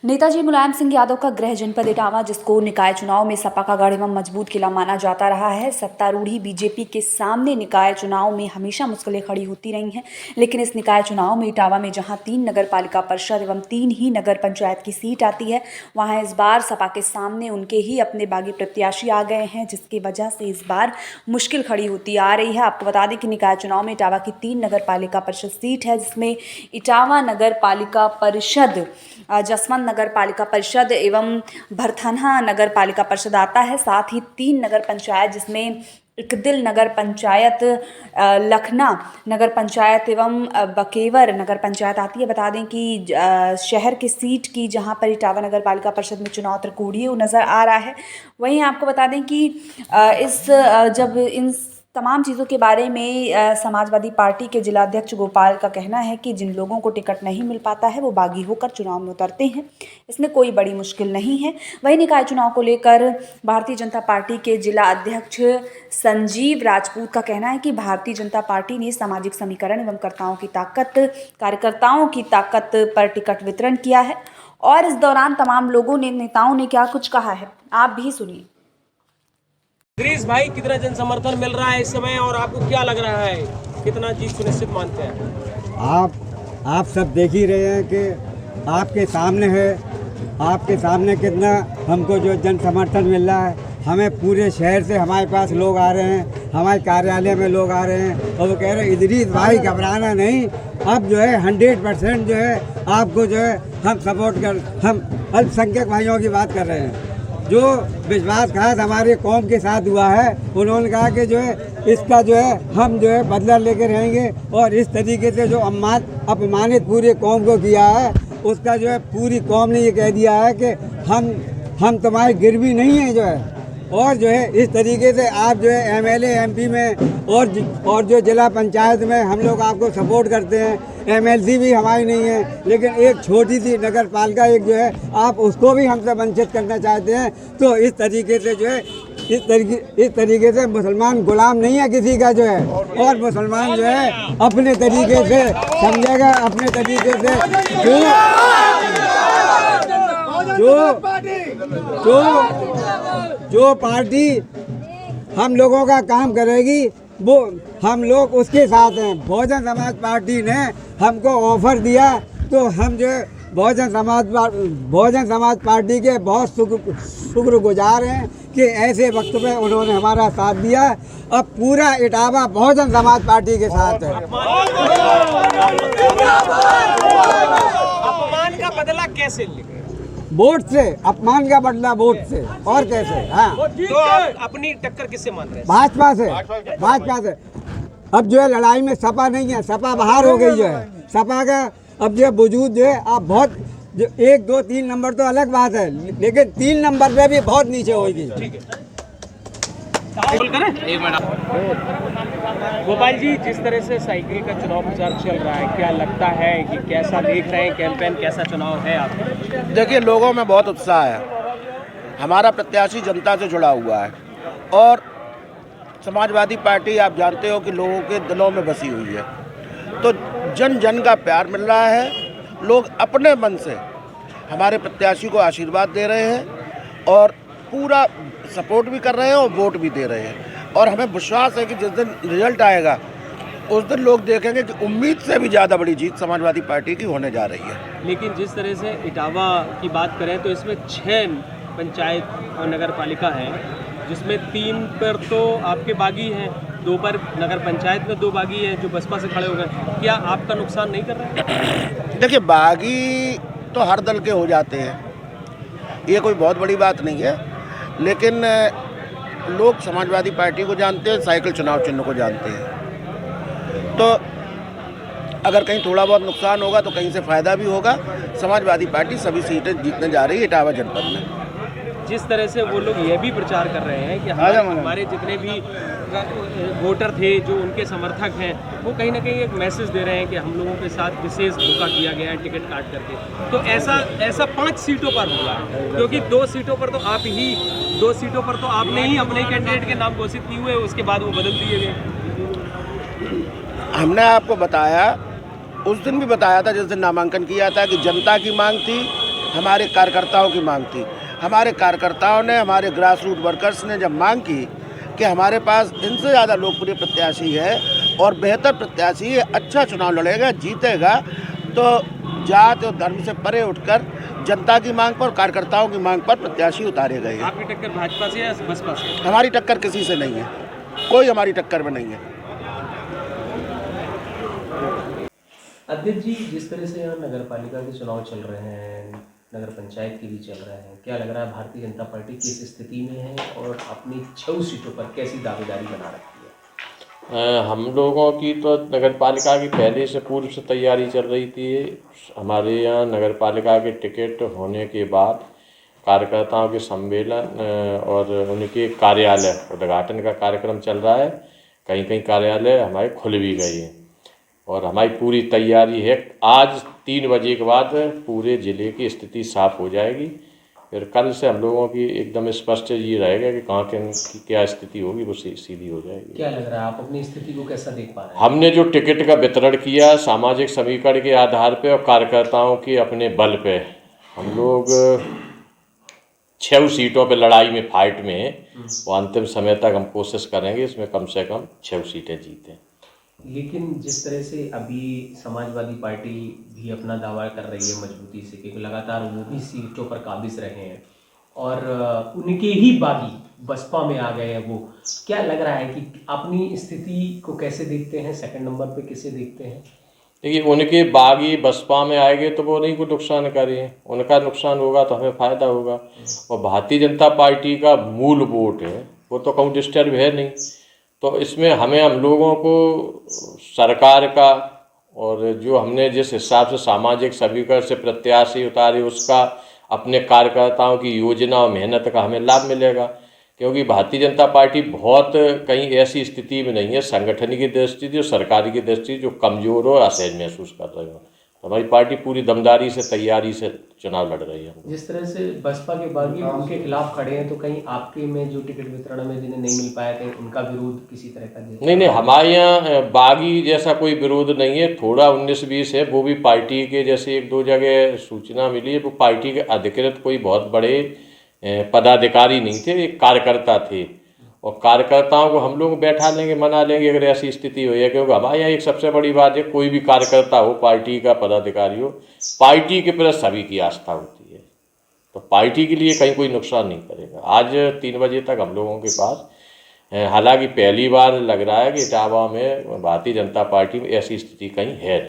नेताजी मुलायम सिंह यादव का गृह जनपद इटावा, जिसको निकाय चुनाव में सपा का गढ़ एवं मजबूत किला माना जाता रहा है। सत्तारूढ़ी बीजेपी के सामने निकाय चुनाव में हमेशा मुश्किलें खड़ी होती रही हैं, लेकिन इस निकाय चुनाव में इटावा में जहां 3 नगर पालिका परिषद एवं 3 ही नगर पंचायत की सीट आती है, वहां इस बार सपा के सामने उनके ही अपने बागी प्रत्याशी आ गए हैं, जिसकी वजह से इस बार मुश्किल खड़ी होती आ रही है। आपको बता दें कि निकाय चुनाव में इटावा की 3 नगर पालिका परिषद सीट है, जिसमें इटावा नगर पालिका परिषद, जसवंत नगर पालिका परिषद एवं भरथना नगर पालिका परिषद आता है। साथ ही 3 नगर पंचायत, जिसमें इकदिल नगर पंचायत, लखना नगर पंचायत एवं बकेवर नगर पंचायत आती है। बता दें कि शहर की सीट की जहां पर इटावा नगर पालिका परिषद में चुनाव त्रिकोणीय नज़र आ रहा है, वहीं आपको बता दें कि जब इन तमाम चीज़ों के बारे में समाजवादी पार्टी के जिलाध्यक्ष गोपाल का कहना है कि जिन लोगों को टिकट नहीं मिल पाता है वो बागी होकर चुनाव में उतरते हैं, इसमें कोई बड़ी मुश्किल नहीं है। वहीं निकाय चुनाव को लेकर भारतीय जनता पार्टी के जिला अध्यक्ष संजीव राजपूत का कहना है कि भारतीय जनता पार्टी ने सामाजिक समीकरण एवं कार्यकर्ताओं की ताकत पर टिकट वितरण किया है। और इस दौरान तमाम नेताओं ने क्या कुछ कहा है, आप भी सुनिए। ग्रीस भाई, कितना जन समर्थन मिल रहा है इस समय और आपको क्या लग रहा है, कितना जीत सुनिश्चित मानते हैं? आप सब देख ही रहे हैं कि आपके सामने है, आपके सामने कितना हमको जो जन समर्थन मिल रहा है। हमें पूरे शहर से हमारे पास लोग आ रहे हैं, हमारे कार्यालय में लोग आ रहे हैं और वो कह रहे हैं इदरीस भाई घबराना नहीं, अब जो है 100% जो है आपको जो है हम सपोर्ट कर, हम अल्पसंख्यक भाइयों की बात कर रहे हैं। जो विश्वासघात हमारे कौम के साथ हुआ है, उन्होंने कहा कि जो है इसका जो है हम जो है बदला लेकर रहेंगे और इस तरीके से जो अपमानित पूरे कौम को किया है, उसका जो है पूरी कौम ने ये कह दिया है कि हम तुम्हारी गिरवी नहीं है जो है। और जो है इस तरीके से आप जो है एमएलए एमपी में और जो जिला पंचायत में हम लोग आपको सपोर्ट करते हैं। एमएलसी भी हमारी नहीं है, लेकिन एक छोटी सी नगर पालिका एक जो है आप उसको भी हमसे वंचित करना चाहते हैं। तो इस तरीके से जो है इस तरीके से मुसलमान गुलाम नहीं है किसी का जो है, और मुसलमान जो है अपने तरीके से समझेगा, अपने तरीके से जो पार्टी हम लोगों का काम करेगी वो हम लोग उसके साथ हैं। बहुजन समाज पार्टी ने हमको ऑफर दिया तो हम जो है बहुजन समाज पार्टी के बहुत शुक्रगुजार हैं कि ऐसे वक्त में उन्होंने हमारा साथ दिया। अब पूरा इटावा बहुजन समाज पार्टी के साथ है। अपमान का बदला कैसे लेंगे? वोट से, अपमान का बदला वोट से, और कैसे? हाँ, तो आप अपनी टक्कर किससे मान रहे हैं? भाजपा से। अब जो है लड़ाई में सपा नहीं है, सपा बाहर हो गई जो है। सपा का अब जो है वजूद जो है आप बहुत जो 1, 2, 3 नंबर तो अलग बात है, लेकिन 3 नंबर पे भी बहुत नीचे होगी। ठीक है, एक मिनट। गोपाल जी, जिस तरह से साइकिल का चुनाव प्रचार चल रहा है, क्या लगता है कि कैसा देख रहे हैं कैंपेन, कैसा चुनाव है आप? देखिए, लोगों में बहुत उत्साह है। हमारा प्रत्याशी जनता से जुड़ा हुआ है और समाजवादी पार्टी आप जानते हो कि लोगों के दिलों में बसी हुई है, तो जन जन का प्यार मिल रहा है। लोग अपने मन से हमारे प्रत्याशी को आशीर्वाद दे रहे हैं और पूरा सपोर्ट भी कर रहे हैं और वोट भी दे रहे हैं। और हमें विश्वास है कि जिस दिन रिजल्ट आएगा उस दिन लोग देखेंगे कि उम्मीद से भी ज़्यादा बड़ी जीत समाजवादी पार्टी की होने जा रही है। लेकिन जिस तरह से इटावा की बात करें तो इसमें 6 पंचायत और नगर पालिका है, जिसमें 3 पर तो आपके बागी हैं, 2 पर नगर पंचायत में 2 बागी हैं जो बसपा से खड़े हो गए। क्या आपका नुकसान नहीं कर रहे हैं? देखिए, बागी तो हर दल के हो जाते हैं, ये कोई बहुत बड़ी बात नहीं है, लेकिन लोग समाजवादी पार्टी को जानते हैं, साइकिल चुनाव चिन्ह को जानते हैं। तो अगर कहीं थोड़ा बहुत नुकसान होगा तो कहीं से फ़ायदा भी होगा। समाजवादी पार्टी सभी सीटें जीतने जा रही है इटावा जनपद में। जिस तरह से वो लोग ये भी प्रचार कर रहे हैं कि हमारे जितने भी वोटर थे जो उनके समर्थक हैं, वो कहीं ना कहीं एक मैसेज दे रहे हैं कि हम लोगों के साथ विशेष धोखा किया गया है टिकट काट करके। तो ऐसा 5 सीटों पर हुआ, क्योंकि 2 सीटों पर तो आपने ही अपने कैंडिडेट के नाम घोषित किए हुए, उसके बाद वो बदल दिए गए। हमने आपको बताया, उस दिन भी बताया था जिस दिन नामांकन किया था, कि जनता की मांग थी हमारे कार्यकर्ताओं की मांग थी। हमारे कार्यकर्ताओं ने, हमारे ग्रास रूट वर्कर्स ने जब मांग की कि हमारे पास इनसे ज़्यादा लोकप्रिय प्रत्याशी है और बेहतर प्रत्याशी है, अच्छा चुनाव लड़ेगा, जीतेगा, तो जात और धर्म से परे उठकर जनता की मांग पर, कार्यकर्ताओं की मांग पर प्रत्याशी उतारे गए हैं। आपकी टक्कर भाजपा से या बसपा से? हमारी टक्कर किसी से नहीं है, कोई हमारी टक्कर में नहीं है। अध्यक्ष जी, जिस तरह से यहाँ नगर पालिका के चुनाव चल रहे हैं, नगर पंचायत के भी चल रहे हैं, क्या लग रहा है भारतीय जनता पार्टी किस स्थिति में है और अपनी 6 सीटों पर कैसी दावेदारी बना रखी है? हम लोगों की तो नगर पालिका की पहले से पूर्व से तैयारी चल रही थी। हमारे यहाँ नगर पालिका के टिकट होने के बाद कार्यकर्ताओं के सम्मेलन और उनके कार्यालय उद्घाटन का कार्यक्रम चल रहा है। कहीं कहीं कार्यालय हमारे खुल भी गए हैं और हमारी पूरी तैयारी है। आज 3 बजे के बाद पूरे ज़िले की स्थिति साफ हो जाएगी। फिर कल से हम लोगों की एकदम स्पष्ट ये रहेगा कि कहाँ की क्या स्थिति होगी, वो सीधी हो जाएगी। क्या लग रहा है, आप अपनी स्थिति को कैसा देख पा रहे हैं? हमने जो टिकट का वितरण किया सामाजिक समीकरण के आधार पे और कार्यकर्ताओं के अपने बल पे, हम लोग 6 सीटों पे लड़ाई में, फाइट में हैं। वो अंतिम समय तक हम कोशिश करेंगे इसमें कम से कम 6 सीटें जीतें। लेकिन जिस तरह से अभी समाजवादी पार्टी भी अपना दावा कर रही है मजबूती से, क्योंकि लगातार वो भी सीटों पर काबिज रहे हैं और उनके ही बागी बसपा में आ गए हैं, वो क्या लग रहा है कि अपनी स्थिति को कैसे देखते हैं, सेकंड नंबर पे किसे देखते हैं? देखिए, उनके बागी बसपा में आएंगे तो वो नहीं को नुकसान करें, उनका नुकसान होगा तो हमें फ़ायदा होगा। और भारतीय जनता पार्टी का मूल वोट है वो तो कहूँ डिस्टर्ब है नहीं, तो इसमें हम लोगों को सरकार का और जो हमने जिस हिसाब से सामाजिक समीकरण से प्रत्याशी उतारे उसका, अपने कार्यकर्ताओं की योजना और मेहनत का हमें लाभ मिलेगा। क्योंकि भारतीय जनता पार्टी बहुत कहीं ऐसी स्थिति में नहीं है संगठन की दृष्टि से, सरकारी की दृष्टि जो कमज़ोर और असहज महसूस कर रहे हो। हमारी पार्टी पूरी दमदारी से, तैयारी से चुनाव लड़ रही है। जिस तरह से बसपा के बागी उनके खिलाफ खड़े हैं, तो कहीं आपके में जो टिकट वितरण में जिन्हें नहीं मिल पाया, कहीं उनका विरोध किसी तरह का? नहीं, हमारे यहाँ बागी जैसा कोई विरोध नहीं है। थोड़ा 19-20 है, वो भी पार्टी के, जैसे 1-2 जगह सूचना मिली है, वो पार्टी के अधिकृत कोई बहुत बड़े पदाधिकारी नहीं थे, एक कार्यकर्ता थे। और कार्यकर्ताओं को हम लोग बैठा लेंगे, मना लेंगे अगर ऐसी स्थिति हो है। क्योंकि हमारे यहाँ एक सबसे बड़ी बात है, कोई भी कार्यकर्ता हो, पार्टी का पदाधिकारी हो, पार्टी के प्रति सभी की आस्था होती है, तो पार्टी के लिए कहीं कोई नुकसान नहीं करेगा। आज 3 बजे तक हम लोगों के पास, हालांकि पहली बार लग रहा है कि इटावा में भारतीय जनता पार्टी में ऐसी स्थिति कहीं है।